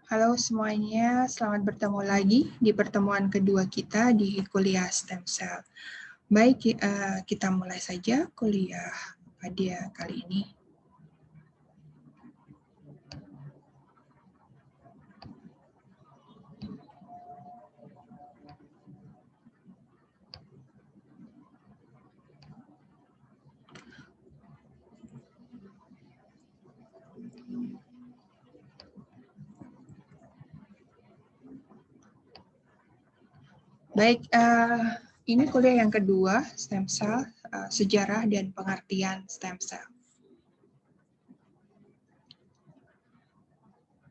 Halo semuanya, selamat bertemu lagi di pertemuan kedua kita di kuliah stem cell. Baik, kita mulai saja kuliah pada kali ini. Baik, ini kuliah yang kedua, stem cell, sejarah dan pengertian stem cell.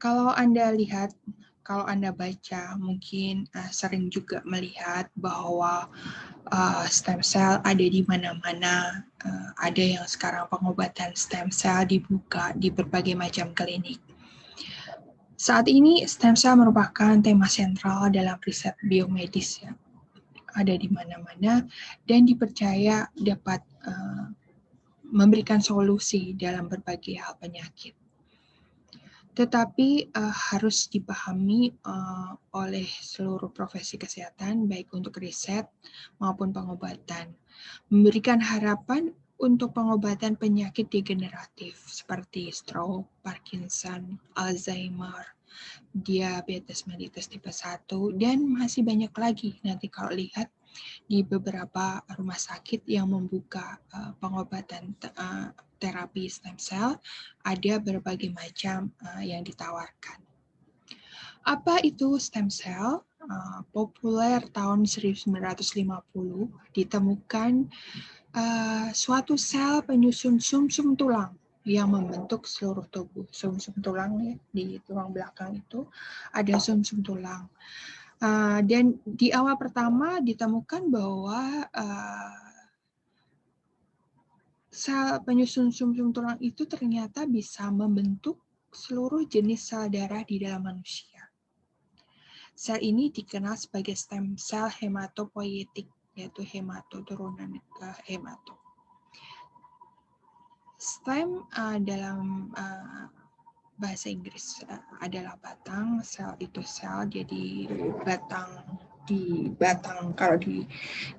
Kalau Anda lihat, kalau Anda baca, mungkin sering juga melihat bahwa stem cell ada di mana-mana. Ada yang sekarang pengobatan stem cell dibuka di berbagai macam klinik. Saat ini stem cell merupakan tema sentral dalam riset biomedis ya. Ada di mana-mana dan dipercaya dapat memberikan solusi dalam berbagai hal penyakit. Tetapi harus dipahami oleh seluruh profesi kesehatan, baik untuk riset maupun pengobatan. Memberikan harapan untuk pengobatan penyakit degeneratif seperti stroke, Parkinson, Alzheimer, diabetes mellitus tipe 1, dan masih banyak lagi nanti kalau lihat di beberapa rumah sakit yang membuka pengobatan terapi stem cell, ada berbagai macam yang ditawarkan. Apa itu stem cell? Populer tahun 1950 ditemukan suatu sel penyusun sumsum tulang yang membentuk seluruh tubuh. Sumsum tulang ya, di tulang belakang itu ada sumsum tulang. Dan di awal pertama ditemukan bahwa sel penyusun sumsum tulang itu ternyata bisa membentuk seluruh jenis sel darah di dalam manusia. Sel ini dikenal sebagai stem cell hematopoietik, yaitu hemato, turunan ke hemato. Stem dalam bahasa Inggris adalah batang, sel itu sel, jadi batang kalau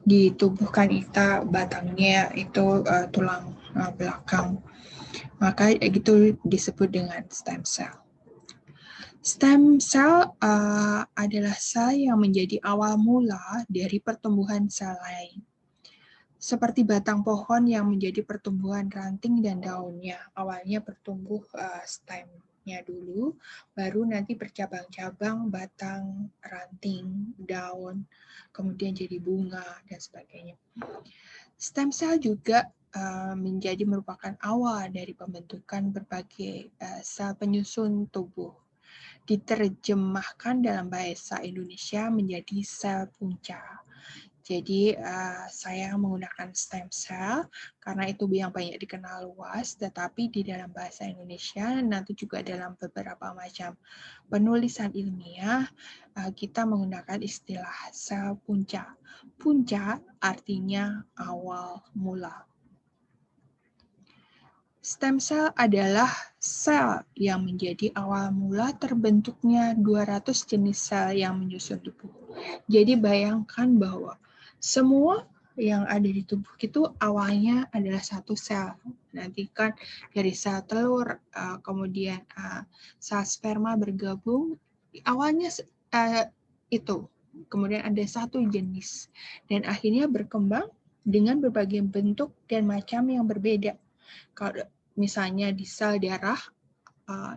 di tubuh kan kita batangnya itu tulang belakang, maka itu disebut dengan stem cell. Stem cell adalah sel yang menjadi awal mula dari pertumbuhan sel lain. Seperti batang pohon yang menjadi pertumbuhan ranting dan daunnya. Awalnya bertumbuh stemnya dulu, baru nanti bercabang-cabang, batang, ranting, daun, kemudian jadi bunga, dan sebagainya. Stem cell juga menjadi merupakan awal dari pembentukan berbagai sel penyusun tubuh. Diterjemahkan dalam bahasa Indonesia menjadi sel punca. Jadi saya menggunakan stem cell karena itu yang banyak dikenal luas, tetapi di dalam bahasa Indonesia nanti juga dalam beberapa macam penulisan ilmiah kita menggunakan istilah sel punca. Punca artinya awal mula. Stem cell adalah sel yang menjadi awal mula terbentuknya 200 jenis sel yang menyusun tubuh. Jadi bayangkan bahwa semua yang ada di tubuh itu awalnya adalah satu sel. Nanti kan dari sel telur, kemudian sel sperma bergabung, awalnya itu. Kemudian ada satu jenis. Dan akhirnya berkembang dengan berbagai bentuk dan macam yang berbeda. Kalau misalnya di sel darah,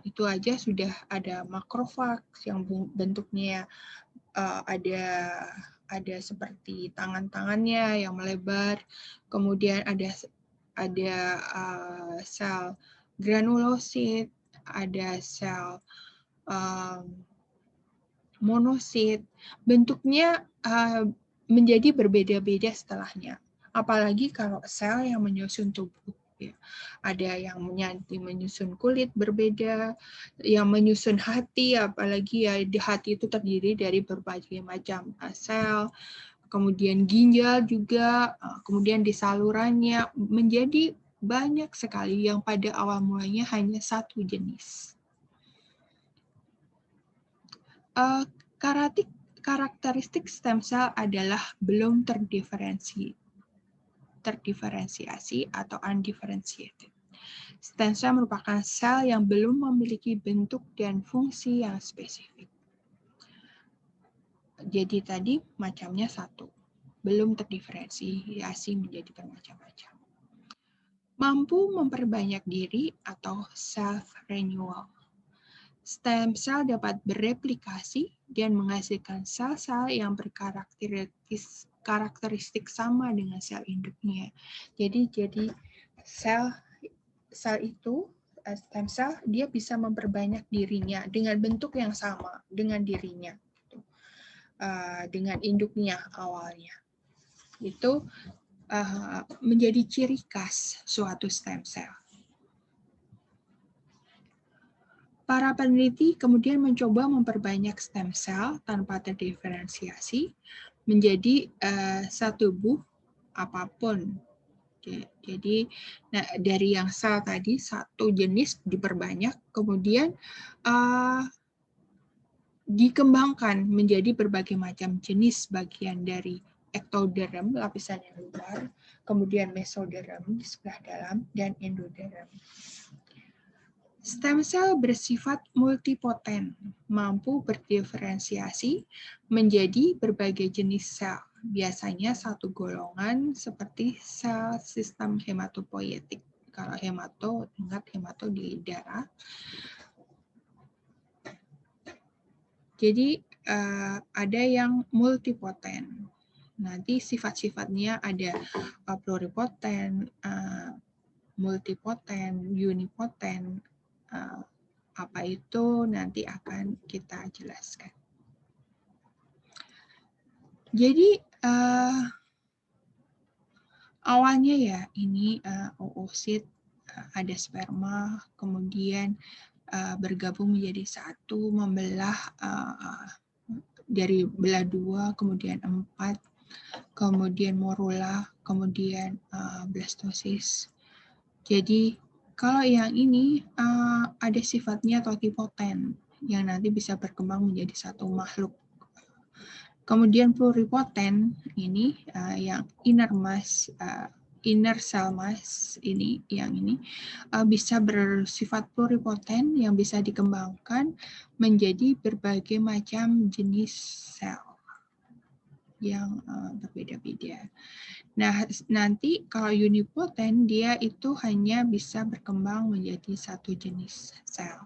itu aja sudah ada makrofag yang bentuknya ada seperti tangan-tangannya yang melebar, kemudian ada sel granulosit, ada sel monosit, bentuknya menjadi berbeda-beda setelahnya. Apalagi kalau sel yang menyusun tubuh. Ya. Ada yang menyusun kulit berbeda, yang menyusun hati, apalagi ya di hati itu terdiri dari berbagai macam sel, kemudian ginjal juga, kemudian di salurannya menjadi banyak sekali yang pada awal mulanya hanya satu jenis. Karakteristik stem cell adalah belum terdiferensiasi atau undifferentiated. Stem cell merupakan sel yang belum memiliki bentuk dan fungsi yang spesifik. Jadi tadi macamnya satu, belum terdiferensiasi menjadi bermacam-macam. Mampu memperbanyak diri atau self-renewal. Stem cell dapat bereplikasi dan menghasilkan sel-sel yang berkarakteristik sama dengan sel induknya. Jadi sel itu stem cell dia bisa memperbanyak dirinya dengan bentuk yang sama dengan dirinya, dengan induknya awalnya. Itu menjadi ciri khas suatu stem cell. Para peneliti kemudian mencoba memperbanyak stem cell tanpa terdiferensiasi menjadi satu tubuh apapun. Jadi dari yang sel tadi satu jenis diperbanyak, kemudian dikembangkan menjadi berbagai macam jenis bagian dari ektoderm, lapisan yang luar, kemudian mesoderm di sebelah dalam, dan endoderm. Stem cell bersifat multipoten, mampu berdiferensiasi menjadi berbagai jenis sel, biasanya satu golongan seperti sel sistem hematopoietik. Kalau ingat hemato di darah. Jadi ada yang multipoten. Nanti sifat-sifatnya ada pluripoten, multipoten, unipoten. Apa itu nanti akan kita jelaskan. Jadi awalnya ya ini oosit, ada sperma, kemudian bergabung menjadi satu, membelah dari belah dua, kemudian 4, kemudian morula, kemudian blastosis. Jadi kalau yang ini ada sifatnya totipoten yang nanti bisa berkembang menjadi satu makhluk. Kemudian pluripoten ini yang inner cell mass ini bisa bersifat pluripoten yang bisa dikembangkan menjadi berbagai macam jenis sel yang berbeda-beda. Nah, nanti kalau unipoten dia itu hanya bisa berkembang menjadi satu jenis sel.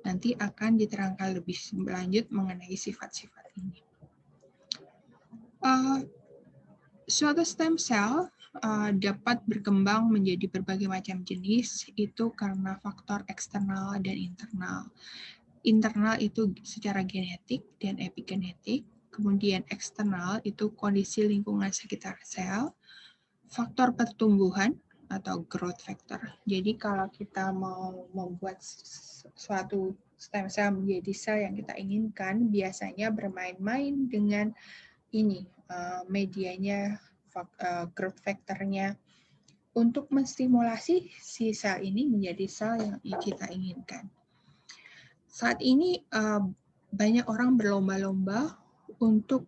Nanti akan diterangkan lebih lanjut mengenai sifat-sifat ini. Suatu stem cell dapat berkembang menjadi berbagai macam jenis itu karena faktor eksternal dan internal. Internal itu secara genetik dan epigenetik. Kemudian eksternal itu kondisi lingkungan sekitar sel, faktor pertumbuhan atau growth factor. Jadi kalau kita mau membuat suatu stem cell menjadi sel yang kita inginkan, biasanya bermain-main dengan ini medianya, growth factor-nya untuk menstimulasi si sel ini menjadi sel yang kita inginkan. Saat ini banyak orang berlomba-lomba untuk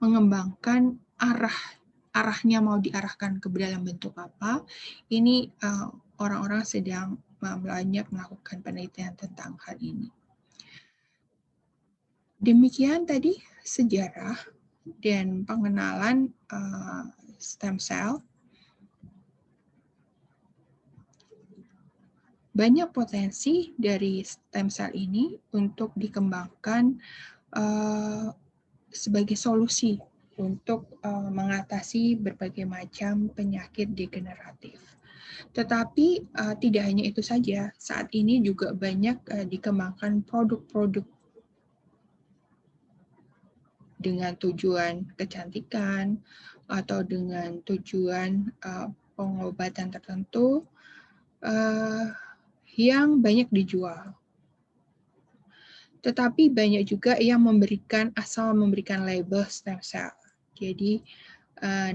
mengembangkan arahnya mau diarahkan ke dalam bentuk apa. Ini orang-orang sedang banyak melakukan penelitian tentang hal ini. Demikian tadi sejarah dan pengenalan stem cell. Banyak potensi dari stem cell ini untuk dikembangkan sebagai solusi untuk mengatasi berbagai macam penyakit degeneratif. Tetapi tidak hanya itu saja, saat ini juga banyak dikembangkan produk-produk dengan tujuan kecantikan atau dengan tujuan pengobatan tertentu yang banyak dijual. Tetapi banyak juga yang asal memberikan label stem cell. Jadi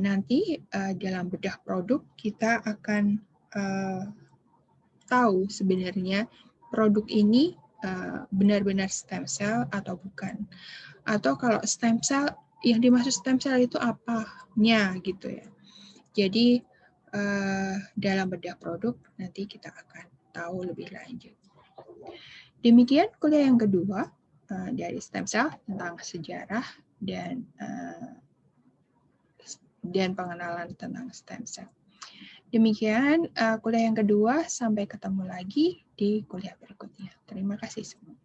nanti dalam bedah produk kita akan tahu sebenarnya produk ini benar-benar stem cell atau bukan. Atau kalau stem cell, yang dimaksud stem cell itu apanya gitu ya. Jadi dalam bedah produk nanti kita akan tahu lebih lanjut. Demikian kuliah yang kedua dari stem cell tentang sejarah dan pengenalan tentang stem cell. Demikian kuliah yang kedua, sampai ketemu lagi di kuliah berikutnya. Terima kasih semua.